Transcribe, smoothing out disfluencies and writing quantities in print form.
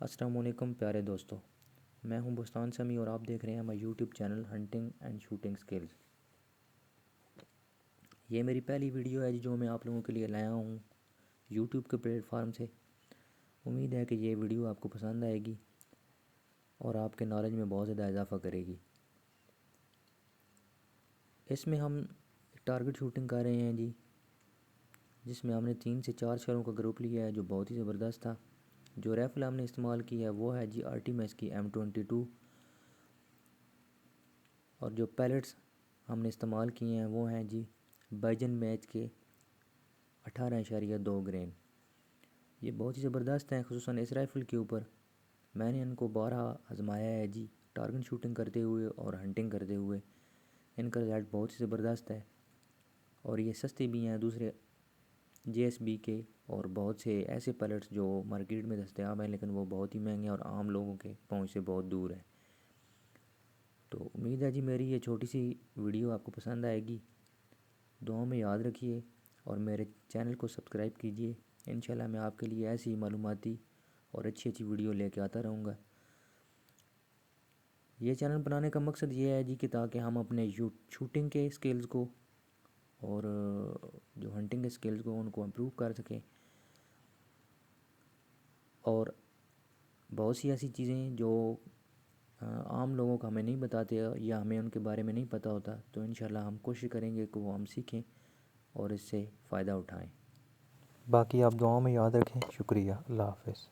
अस्सलाम वालेकुम प्यारे दोस्तों, मैं हूं बुस्तान समी और आप देख रहे हैं हमारा YouTube channel hunting and shooting skills. ये मेरी पहली वीडियो है जो मैं आप लोगों के लिए लाया हूं यूट्यूब के प्लेटफार्म से। उम्मीद है कि ये वीडियो आपको पसंद आएगी और आपके नॉलेज में बहुत ज़्यादा इजाफ़ा करेगी। इसमें हम टारगेट शूटिंग कर रहे हैं जी, जिसमें हमने 3 से 4 शहरों का ग्रुप लिया है जो बहुत ही ज़बरदस्त था। जो राइफ़ल हमने इस्तेमाल की है वो है जी आर्टिमस की M22 और जो पैलेट्स हमने इस्तेमाल किए हैं वो हैं जी बाइजन मैच के 18.2 ग्रेन। ये बहुत ही ज़बरदस्त हैं, ख़ुसूसन इस राइफ़ल के ऊपर मैंने इनको 12 आजमाया है जी, टारगेट शूटिंग करते हुए और हंटिंग करते हुए। इनका रिजल्ट बहुत ही ज़बरदस्त है और ये सस्ते भी हैं दूसरे JSB के और बहुत से ऐसे पैलेट्स जो मार्केट में दस्तयाब हैं, लेकिन वो बहुत ही महंगे और आम लोगों के पहुंच से बहुत दूर हैं। तो उम्मीद है जी मेरी ये छोटी सी वीडियो आपको पसंद आएगी। दुआओं में याद रखिए और मेरे चैनल को सब्सक्राइब कीजिए। इंशाल्लाह मैं आपके लिए ऐसी मालूमाती और अच्छी अच्छी वीडियो लेके आता रहूँगा। ये चैनल बनाने का मकसद ये है जी कि ताकि हम अपने शूटिंग के स्किल्स को और जो हंटिंग के स्किल्स को उनको इम्प्रूव कर सकें, और बहुत सी ऐसी चीज़ें जो आम लोगों को हमें नहीं बताते या हमें उनके बारे में नहीं पता होता, तो इंशाल्लाह हम कोशिश करेंगे कि वो हम सीखें और इससे फ़ायदा उठाएं। बाकी आप दुआओं में याद रखें। शुक्रिया। अल्लाह हाफ़िज़।